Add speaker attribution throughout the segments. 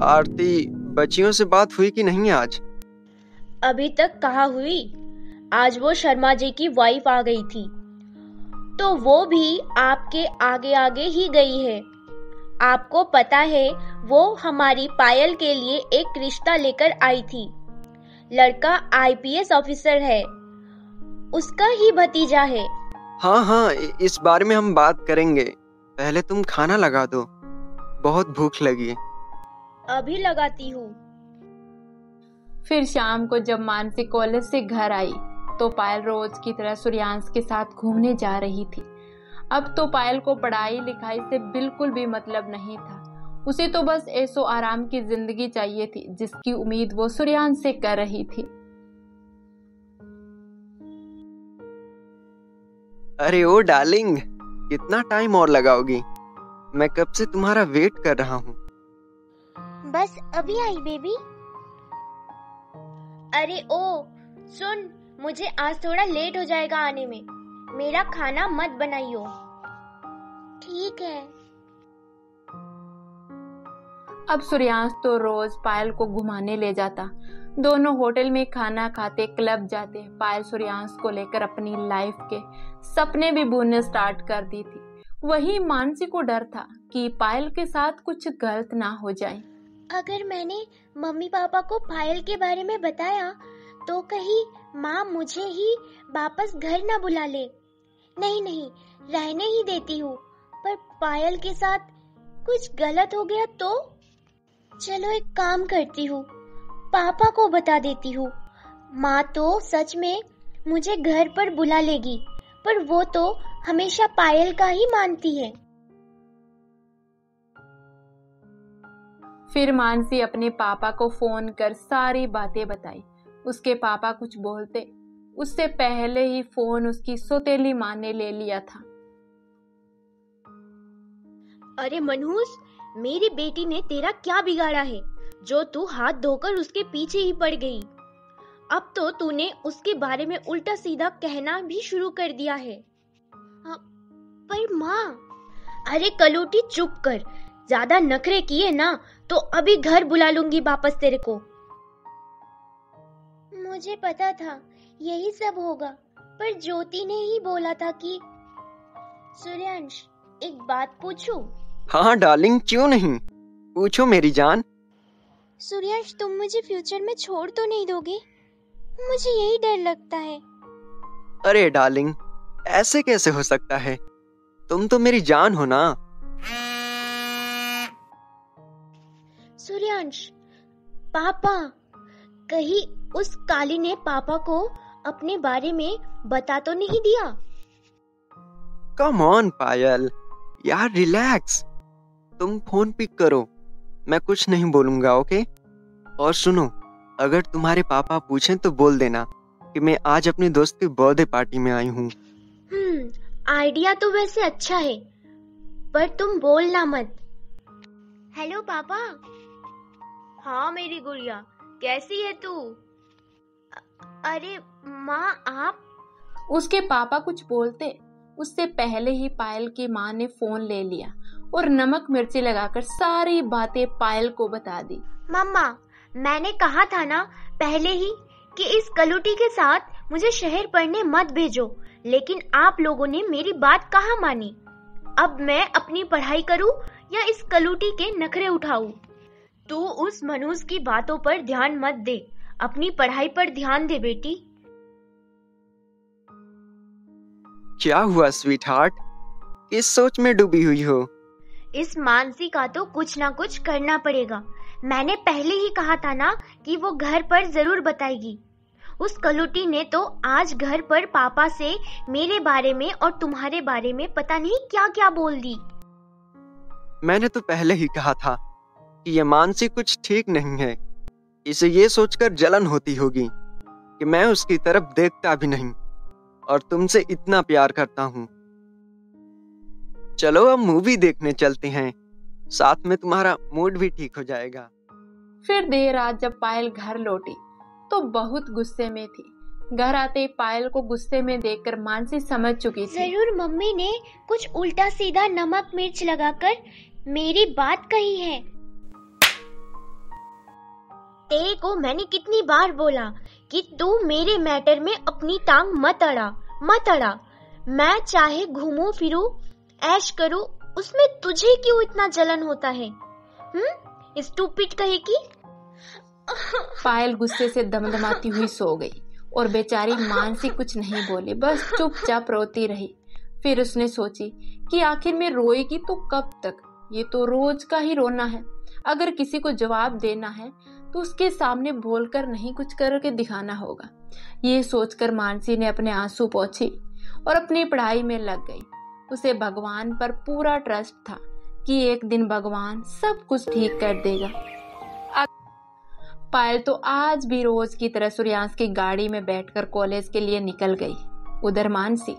Speaker 1: आरती, बच्चियों से बात हुई कि नहीं आज?
Speaker 2: अभी तक कहाँ हुई। आज वो शर्मा जी की वाइफ आ गई थी, तो वो भी आपके आगे आगे ही गई है। आपको पता है, वो हमारी पायल के लिए एक रिश्ता लेकर आई थी। लड़का आईपीएस ऑफिसर है, उसका ही भतीजा है।
Speaker 1: हाँ हाँ, इस बारे में हम बात करेंगे। पहले तुम खाना लगा दो, बहुत भूख लगी है।
Speaker 2: अभी लगाती हूँ।
Speaker 3: फिर शाम को जब मानसी कॉलेज से घर आई तो पायल रोज की तरह सूर्यांश के साथ घूमने जा रही थी। अब तो पायल को पढ़ाई लिखाई से बिल्कुल भी मतलब नहीं था। उसे तो बस ऐशो आराम की जिंदगी चाहिए थी, जिसकी उम्मीद वो सूर्यांश से कर रही थी।
Speaker 1: अरे ओ डार्लिंग, कितना टाइम और लगाओगी? मैं कब से तुम्हारा वेट कर रहा हूँ।
Speaker 2: बस अभी आई बेबी। अरे ओ सुन, मुझे आज थोड़ा लेट हो जाएगा आने में। मेरा खाना मत बनाइयो। ठीक है।
Speaker 3: अब सूर्यांश तो रोज पायल को घुमाने ले जाता। दोनों होटल में खाना खाते, क्लब जाते। पायल सूर्यांश को लेकर अपनी लाइफ के सपने भी बुनने स्टार्ट कर दी थी। वही मानसी को डर था कि पायल के साथ कुछ गलत ना हो जाए।
Speaker 2: अगर मैंने मम्मी पापा को पायल के बारे में बताया तो कहीं माँ मुझे ही वापस घर ना बुला ले। नहीं नहीं, रहने ही देती हूँ। पर पायल के साथ कुछ गलत हो गया तो? चलो एक काम करती हूँ, पापा को बता देती हूँ। माँ तो सच में मुझे घर पर बुला लेगी, पर वो तो हमेशा पायल का ही मानती है।
Speaker 3: फिर मानसी अपने पापा को फोन कर सारी बातें बताई। उसके पापा कुछ बोलते उससे पहले ही फोन उसकी सौतेली माँ ने ले लिया था।
Speaker 2: अरे मनहूस, मेरी बेटी ने तेरा क्या बिगाड़ा है जो तू हाथ धोकर उसके पीछे ही पड़ गई? अब तो तूने उसके बारे में उल्टा सीधा कहना भी शुरू कर दिया है। पर माँ। अरे कलूटी चुप कर, ज्यादा नखरे किए ना तो अभी घर बुला लूंगी वापस तेरे को। मुझे पता था यही सब होगा, पर ज्योति ने ही बोला था कि। सूर्यांश, एक बात पूछूं?
Speaker 1: हाँ डार्लिंग, क्यों नहीं, पूछो मेरी जान।
Speaker 2: सूर्यांश, तुम मुझे फ्यूचर में छोड़ तो नहीं दोगे? मुझे यही डर लगता है।
Speaker 1: अरे डार्लिंग, ऐसे कैसे हो सकता है? तुम तो मेरी जान हो ना।
Speaker 2: सूर्यांश, पापा, कहीं उस काली ने पापा को अपने बारे में बता तो नहीं दिया?
Speaker 1: कम ऑन पायल, यार रिलैक्स। तुम फोन पिक करो, मैं कुछ नहीं बोलूंगा, ओके? और सुनो, अगर तुम्हारे पापा पूछें तो बोल देना कि मैं आज अपने दोस्त की बर्थडे पार्टी में आई हूँ।
Speaker 2: आइडिया तो वैसे अच्छा है, पर तुम बोलना मत। हेलो पापा। हाँ मेरी गुड़िया, कैसी है तू? अरे माँ, आप?
Speaker 3: उसके पापा कुछ बोलते उससे पहले ही पायल की माँ ने फोन ले लिया और नमक मिर्ची लगाकर सारी बातें पायल को बता दी।
Speaker 2: मम्मा, मैंने कहा था ना पहले ही कि इस कलूटी के साथ मुझे शहर पढ़ने मत भेजो, लेकिन आप लोगों ने मेरी बात कहाँ मानी। अब मैं अपनी पढ़ाई करूँ या इस कलूटी के नखरे उठाऊं? तू उस मनूस की बातों पर ध्यान मत दे, अपनी पढ़ाई पर ध्यान दे बेटी।
Speaker 1: क्या हुआ स्वीट हार्ट, किस सोच में डूबी हुई हो?
Speaker 2: इस मानसी का तो कुछ ना कुछ करना पड़ेगा। मैंने पहले ही कहा था ना कि वो घर पर जरूर बताएगी। उस कलूटी ने तो आज घर पर पापा से मेरे बारे में और तुम्हारे बारे में पता नहीं क्या क्या बोल दी।
Speaker 1: मैंने तो पहले ही कहा था कि ये मानसी कुछ ठीक नहीं है। इसे ये सोचकर जलन होती होगी कि मैं उसकी तरफ देखता भी नहीं और तुमसे इतना प्यार करता हूँ। चलो अब मूवी देखने चलते हैं, साथ में तुम्हारा मूड भी ठीक हो जाएगा।
Speaker 3: फिर देर रात जब पायल घर लौटी तो बहुत गुस्से में थी। घर आते पायल को गुस्से में देखकर मानसी समझ चुकी थी।
Speaker 2: जरूर मम्मी ने कुछ उल्टा सीधा नमक मिर्च लगाकर मेरी बात कही है। तेरे को मैंने कितनी बार बोला कि तू मेरे मैटर में अपनी टांग मत अड़ा। मैं चाहे घूमूं फिरूं, ऐश करूं, उसमें तुझे क्यों इतना जलन होता है? स्टूपिड कहेगी।
Speaker 3: पायल गुस्से से दमदमाती हुई सो गई और बेचारी मानसी कुछ नहीं बोली, बस चुपचाप रोती रही। फिर उसने सोची कि आखिर में रोएगी तो कब तक? ये तो रोज का ही रोना है। अगर किसी को जवाब देना है तो उसके सामने बोलकर नहीं, कुछ करके दिखाना होगा। ये सोचकर मानसी ने अपने आंसू पोंछे और अपनी पढ़ाई में लग गई। उसे भगवान पर पूरा ट्रस्ट था कि एक दिन भगवान सब कुछ ठीक कर देगा। पायल तो आज भी रोज की तरह सूर्यांश की गाड़ी में बैठकर कॉलेज के लिए निकल गई। उधर मानसी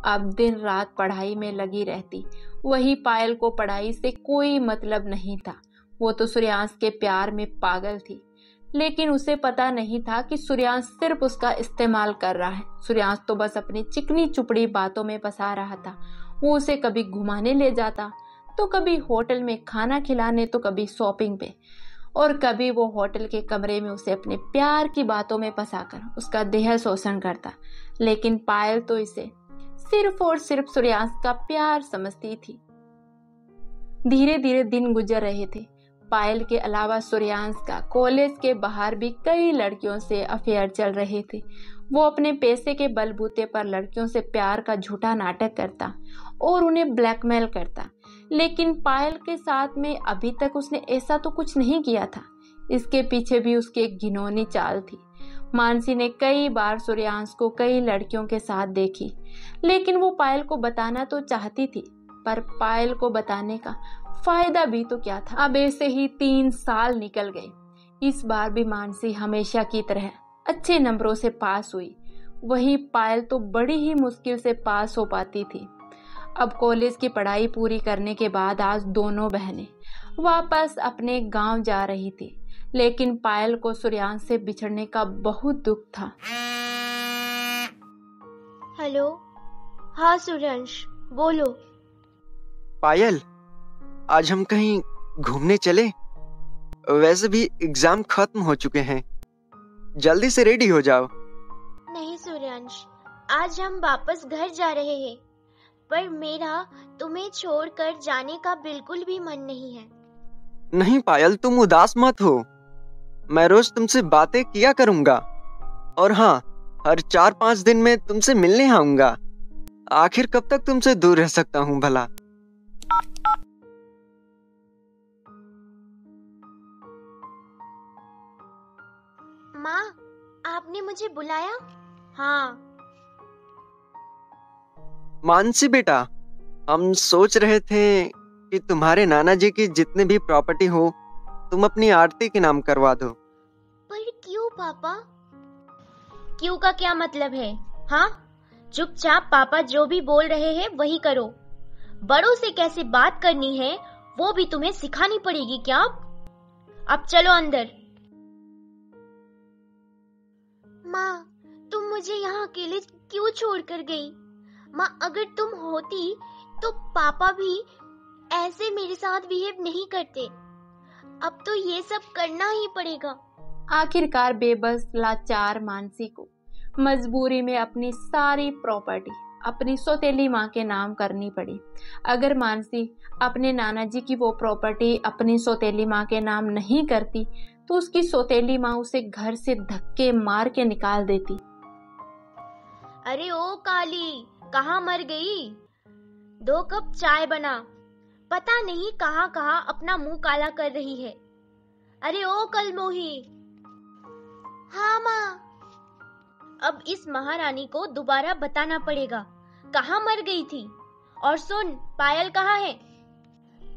Speaker 3: अब दिन रात पढ़ाई में लगी रहती। वही पायल को पढ़ाई से कोई मतलब नहीं था। वो तो सूर्यांश के प्यार में पागल थी, लेकिन उसे पता नहीं था कि सूर्यांश सिर्फ उसका इस्तेमाल कर रहा है। सूर्यांश तो बस अपनी चिकनी चुपड़ी बातों में फंसा रहा था। वो उसे कभी घुमाने ले जाता, तो कभी होटल में खाना खिलाने, तो कभी शॉपिंग पे, और कभी वो होटल के कमरे में उसे अपने प्यार की बातों में फंसाकर उसका देह शोषण करता। लेकिन पायल तो इसे सिर्फ और सिर्फ सूर्यांश का प्यार समझती थी। धीरे धीरे दिन गुजर रहे थे। पायल के अलावा सूर्यांश का कॉलेज के बाहर भी कई लड़कियों से अफेयर चल रहे थे। वो अपने पैसे के बलबूते पर लड़कियों से प्यार का झूठा नाटक करता और उन्हें ब्लैकमेल करता, लेकिन पायल के साथ में अभी तक उसने ऐसा तो कुछ नहीं किया था। इसके पीछे भी उसकी एक घिनौनी चाल थी। मानसी ने कई बार सूर्यांश को कई लड़कियों के साथ देखी, लेकिन वो पायल को बताना तो चाहती थी, पर पायल को बताने का फायदा भी तो क्या था। अब ऐसे ही 3 साल निकल गए। इस बार भी मानसी हमेशा की तरह अच्छे नंबरों से पास हुई। वही पायल तो बड़ी ही मुश्किल से पास हो पाती थी। अब कॉलेज की पढ़ाई पूरी करने के बाद आज दोनों बहनें वापस अपने गांव जा रही थी, लेकिन पायल को सूर्यांश से बिछड़ने का बहुत दुख था।
Speaker 2: हेलो, हाँ सूर्यांश, बोलो।
Speaker 1: पायल, आज हम कहीं घूमने चले? वैसे भी एग्जाम खत्म हो चुके हैं, जल्दी से रेडी हो जाओ।
Speaker 2: नहीं सूर्यांश, आज हम वापस घर जा रहे हैं, पर मेरा तुम्हें छोड़कर जाने का बिल्कुल भी मन नहीं है।
Speaker 1: नहीं पायल, तुम उदास मत हो। मैं रोज तुमसे बातें किया करूंगा, और हाँ, हर 4-5 दिन में तुमसे मिलने आऊंगा। आखिर कब तक तुमसे दूर रह सकता हूँ भला?
Speaker 2: माँ, आपने मुझे बुलाया? हाँ।
Speaker 1: मानसी बेटा, हम सोच रहे थे कि तुम्हारे नाना जी की जितने भी प्रॉपर्टी हो तुम अपनी आरती के नाम करवा दो।
Speaker 2: पर क्यों पापा? क्यों का क्या मतलब है? हाँ, चुपचाप पापा जो भी बोल रहे हैं वही करो। बड़ों से कैसे बात करनी है वो भी तुम्हें सिखानी पड़ेगी क्या? अब चलो अंदर। माँ, तुम मुझे यहाँ अकेले क्यों छोड़कर गई? माँ, अगर तुम होती तो पापा भी ऐसे मेरे साथ बिहेव नहीं करते। अब तो ये सब करना ही पड़ेगा।
Speaker 3: आखिरकार बेबस लाचार मानसी को मजबूरी में अपनी सारी प्रॉपर्टी अपनी सौतेली माँ के नाम करनी पड़ी। अगर मानसी अपने नाना जी की वो प्रॉपर्टी अपनी सौतेली माँ के नाम नहीं करती तो उसकी सौतेली माँ उसे घर से धक्के मार के निकाल देती।
Speaker 2: अरे ओ काली, कहाँ मर गई? 2 कप चाय बना। पता नहीं कहाँ कहाँ अपना मुंह काला कर रही है। अरे ओ कलमोही। हाँ माँ। अब इस महारानी को दोबारा बताना पड़ेगा कहाँ मर गई थी। और सुन, पायल कहाँ है?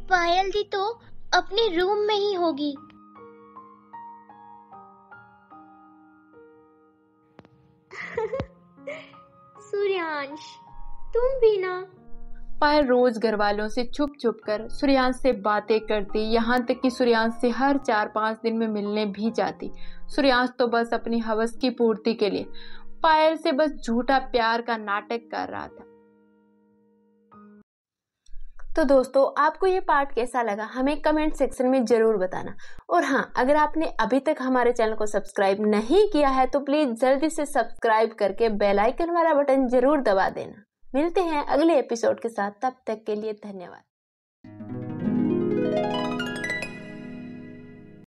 Speaker 2: पायल दी तो अपने रूम में ही होगी। सूर्यांश, तुम भी ना।
Speaker 3: पायल रोज घर वालों से छुप छुप कर सूर्यांश से बातें करती, यहाँ तक कि सूर्यांश से हर 4-5 दिन में मिलने भी जाती। सूर्यांश तो बस अपनी हवस की पूर्ति के लिए पायल से बस झूठा प्यार का नाटक कर रहा था। तो दोस्तों, आपको ये पार्ट कैसा लगा हमें कमेंट सेक्शन में जरूर बताना। और हाँ, अगर आपने अभी तक हमारे चैनल को सब्सक्राइब नहीं किया है तो प्लीज जल्दी से सब्सक्राइब करके बेल आइकन वाला बटन जरूर दबा देना। मिलते हैं अगले एपिसोड के साथ, तब तक के लिए धन्यवाद।